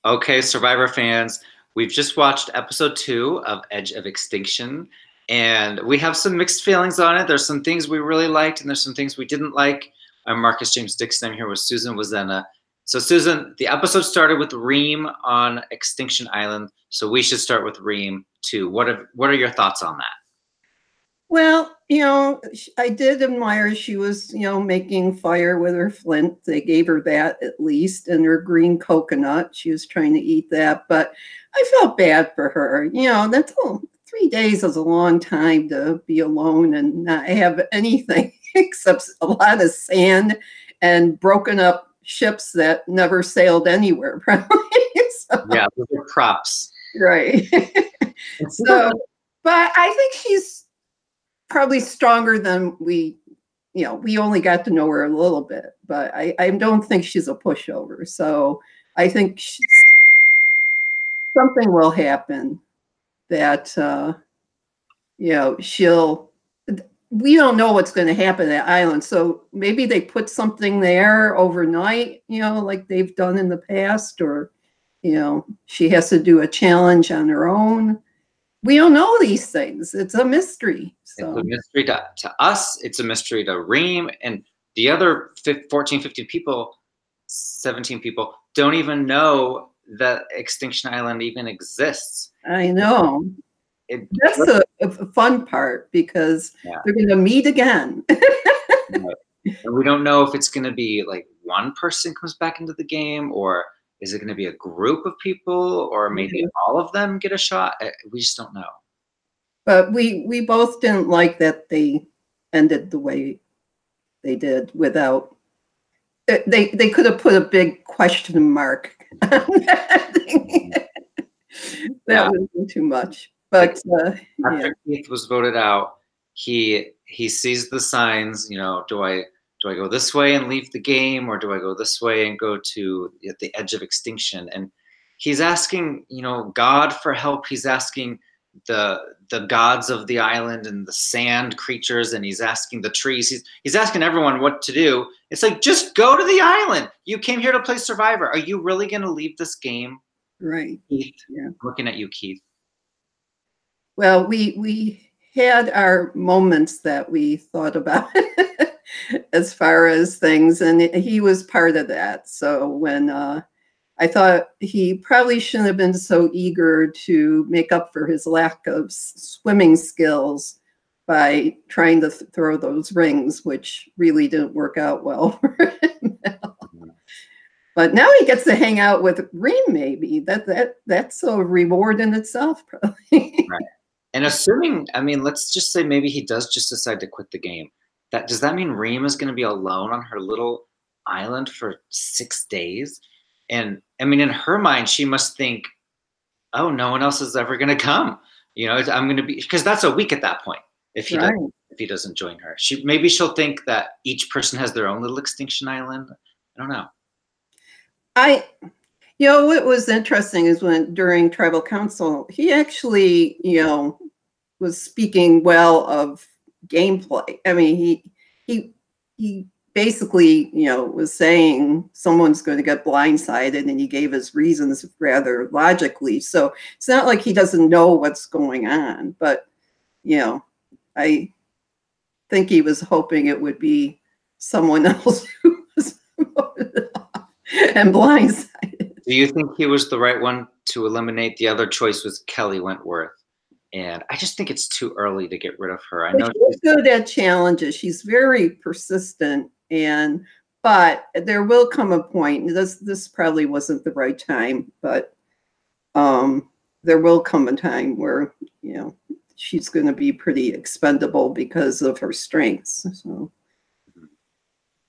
Okay, Survivor fans, we've just watched episode 2 of Edge of Extinction, and we have some mixed feelings on it. There's some things we really liked, and there's some things we didn't like. I'm Marcus James Dixon. I'm here with Susan Wazena. So, Susan, the episode started with Reem on Extinction Island, so we should start with Reem too. What are your thoughts on that? Well, I did admire she was, making fire with her flint. They gave her that at least, and her green coconut. She was trying to eat that, but I felt bad for her. That's 3 days is a long time to be alone and not have anything except a lot of sand and broken up ships that never sailed anywhere, probably. Yeah, those are props. Right. But I think she's probably stronger than we only got to know her a little bit, but I don't think she's a pushover. So I think something will happen that, we don't know what's going to happen at Island. So maybe they put something there overnight, like they've done in the past, or, she has to do a challenge on her own. We don't know these things. It's a mystery. So. It's a mystery to us. It's a mystery to Reem. And the other 14, 15 people, 17 people don't even know that Extinction Island even exists. I know. That's a fun part, because they're going to meet again. And we don't know if it's going to be like one person comes back into the game, or is it going to be a group of people, or maybe all of them get a shot? We just don't know. But we both didn't like that they ended the way they did without. They could have put a big question mark on that. That wasn't too much. But after Keith was voted out, he sees the signs. Do I go this way and leave the game, or do I go this way and go to the edge of extinction? And he's asking, God for help. He's asking the gods of the island and the sand creatures, and he's asking the trees. He's asking everyone what to do. It's like, just go to the island. You came here to play Survivor. Are you really going to leave this game? Right. Keith, I'm looking at you, Keith. Well, we had our moments that we thought about as far as things, and he was part of that. So when I thought he probably shouldn't have been so eager to make up for his lack of swimming skills by trying to throw those rings, which really didn't work out well for him. But now he gets to hang out with Reem, maybe. That's a reward in itself, probably. Right. And assuming, let's just say maybe he does just decide to quit the game. Does that mean Reem is going to be alone on her little island for 6 days? And in her mind, she must think, oh, no one else is ever going to come. I'm going to be, because that's a week at that point. If he doesn't join her, maybe she'll think that each person has their own little extinction island. I don't know. What was interesting is when during tribal council, he actually, was speaking well of gameplay. He basically, was saying someone's going to get blindsided, and he gave his reasons rather logically. So it's not like he doesn't know what's going on, but, I think he was hoping it would be someone else who was voted off and blindsided. Do you think he was the right one to eliminate? The other choice was Kelly Wentworth. And I just think it's too early to get rid of her. I know she's good at challenges. She's very persistent, but there will come a point. This probably wasn't the right time, but there will come a time where she's going to be pretty expendable because of her strengths. So,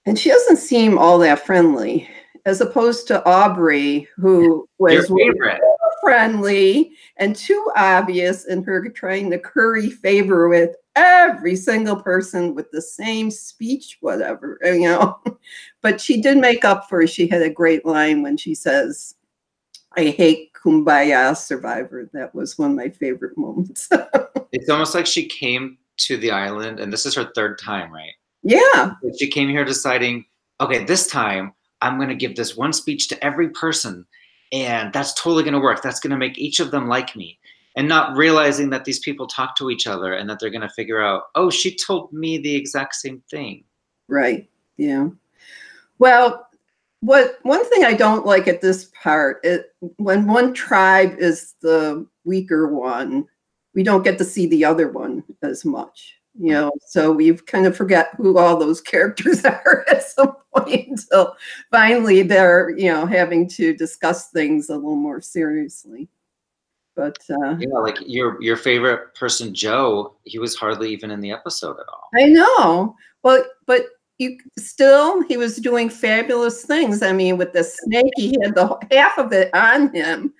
and she doesn't seem all that friendly, as opposed to Aubrey, who was friendly and too obvious in her trying to curry favor with every single person with the same speech, whatever, But she did make up for it. She had a great line when she says, "I hate Kumbaya, Survivor." That was one of my favorite moments. It's almost like she came to the island, and this is her 3rd time, right? Yeah. She came here deciding, okay, this time I'm going to give this one speech to every person, and that's totally going to work. That's going to make each of them like me. And not realizing that these people talk to each other and that they're going to figure out, oh, she told me the exact same thing. Right. Yeah. Well, one thing I don't like at this part, when one tribe is the weaker one, we don't get to see the other one as much. You know, so we kind of forget who all those characters are at some point until finally they're, you know, having to discuss things a little more seriously. But yeah, like your favorite person, Joe, he was hardly even in the episode at all. I know. Well, but he was doing fabulous things. I mean, with the snake, he had the half of it on him.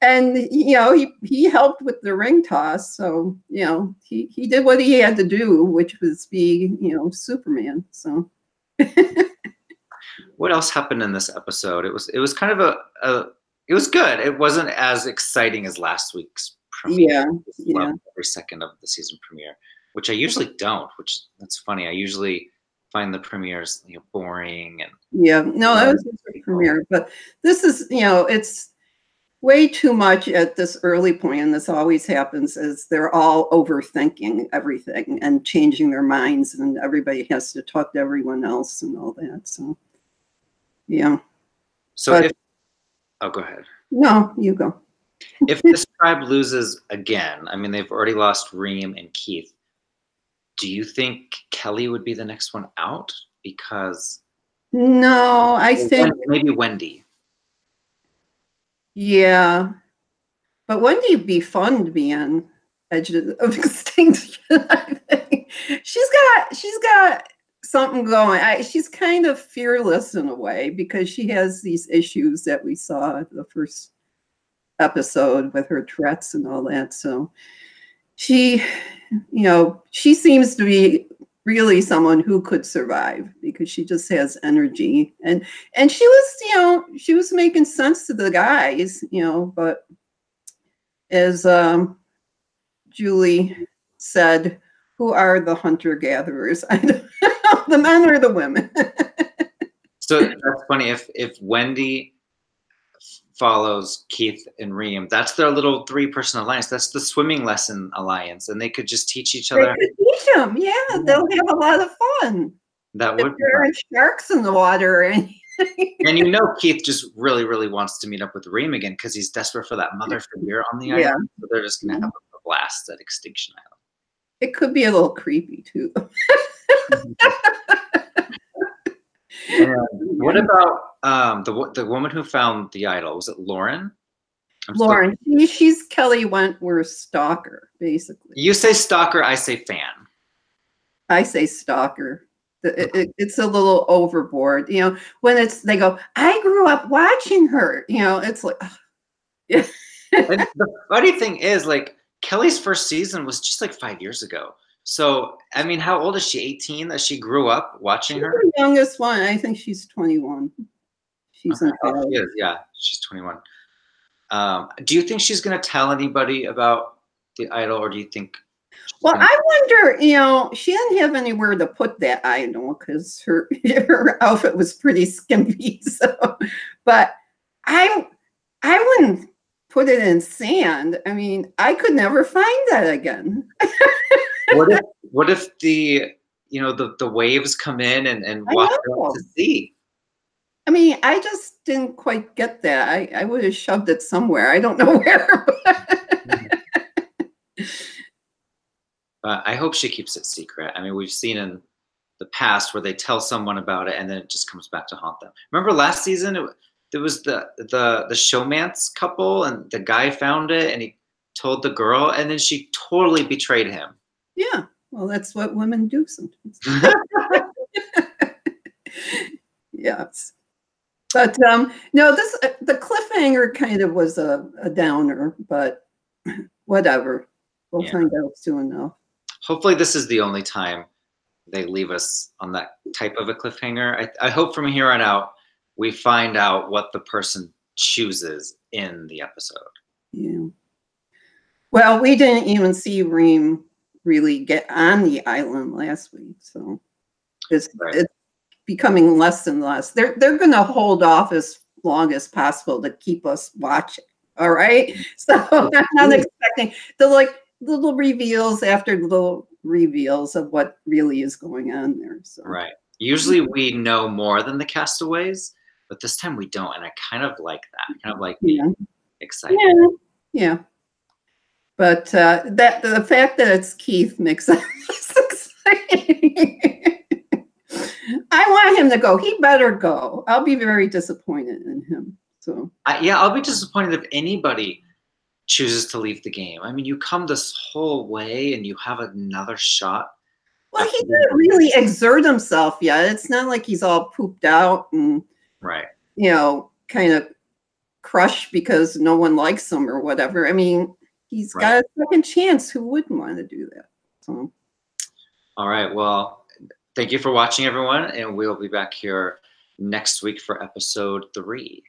And you know, he helped with the ring toss, so you know, he did what he had to do, which was be, you know, Superman. So what else happened in this episode? It was kind of it was good. It wasn't as exciting as last week's premiere. Yeah. Loved every second of the season premiere, which I usually don't, which that's funny. I usually find the premieres, you know, boring and yeah. No, that was a premiere, but this is, you know, it's way too much at this early point, and this always happens, is they're all overthinking everything and changing their minds, and everybody has to talk to everyone else and all that. So yeah. So go ahead. No, you go. If this tribe loses again, I mean, they've already lost Reem and Keith. Do you think Kelly would be the next one out? Because no, I think maybe Wendy. Yeah, but Wendy would be fun to be on Edge of Extinction. I think she's got something going. She's kind of fearless in a way because she has these issues that we saw in the first episode with her Tourette's and all that. So she, you know, she seems to be really someone who could survive because she just has energy, and she was, you know, she was making sense to the guys, you know, but as Julie said, who are the hunter-gatherers? I don't know, the men or the women? So that's funny. If Wendy follows Keith and Reem, that's their little 3-person alliance. That's the swimming lesson alliance, and they could just teach each other. They could teach them, yeah. They'll have a lot of fun. That would be fun. Sharks in the water, and you know, Keith just really, really wants to meet up with Reem again because he's desperate for that mother figure on the island. So they're just gonna have a blast at Extinction Island. It could be a little creepy too. What about the woman who found the idol? Was it Lauren? Lauren, she's Kelly Wentworth's stalker, basically. You say stalker, I say fan. I say stalker. It's a little overboard, you know. When they go, I grew up watching her, you know. It's like, yeah. And the funny thing is, like, Kelly's first season was just like 5 years ago. So, I mean, how old is she? 18 that she grew up watching her? The youngest one. I think she's 21. She's in college. She is, yeah, she's 21. Do you think she's going to tell anybody about the idol, or do you think? Well, I wonder, you know, she didn't have anywhere to put that idol because her outfit was pretty skimpy. So, but I wouldn't put it in sand. I mean, I could never find that again. What if the, you know, the waves come in and wash it out to sea? I mean, I just didn't quite get that. I would have shoved it somewhere. I don't know where. I hope she keeps it secret. I mean, we've seen in the past where they tell someone about it and then it just comes back to haunt them. Remember last season, there was the showmance couple, and the guy found it and he told the girl, and then she totally betrayed him. Yeah, well, that's what women do sometimes. Yes. But no, the cliffhanger kind of was a downer, but whatever. We'll find out soon enough. Hopefully this is the only time they leave us on that type of a cliffhanger. I hope from here on out we find out what the person chooses in the episode. Yeah. Well, we didn't even see Reem really get on the island last week, so it's becoming less and less. They're going to hold off as long as possible to keep us watching. All right. So I'm not expecting the little reveals after little reveals of what really is going on there. So. Right. Usually we know more than the castaways, but this time we don't. And I kind of like that. I kind of like being excited. Yeah. But that the fact that it's Keith makes it exciting. I want him to go. He better go. I'll be very disappointed in him. So I'll be disappointed if anybody chooses to leave the game. I mean, you come this whole way and you have another shot. Well, he didn't really exert himself yet. It's not like he's all pooped out and kind of crushed because no one likes him or whatever. I mean, he's got a second chance. Who wouldn't want to do that? So. All right. Well, thank you for watching, everyone, and we'll be back here next week for episode 3.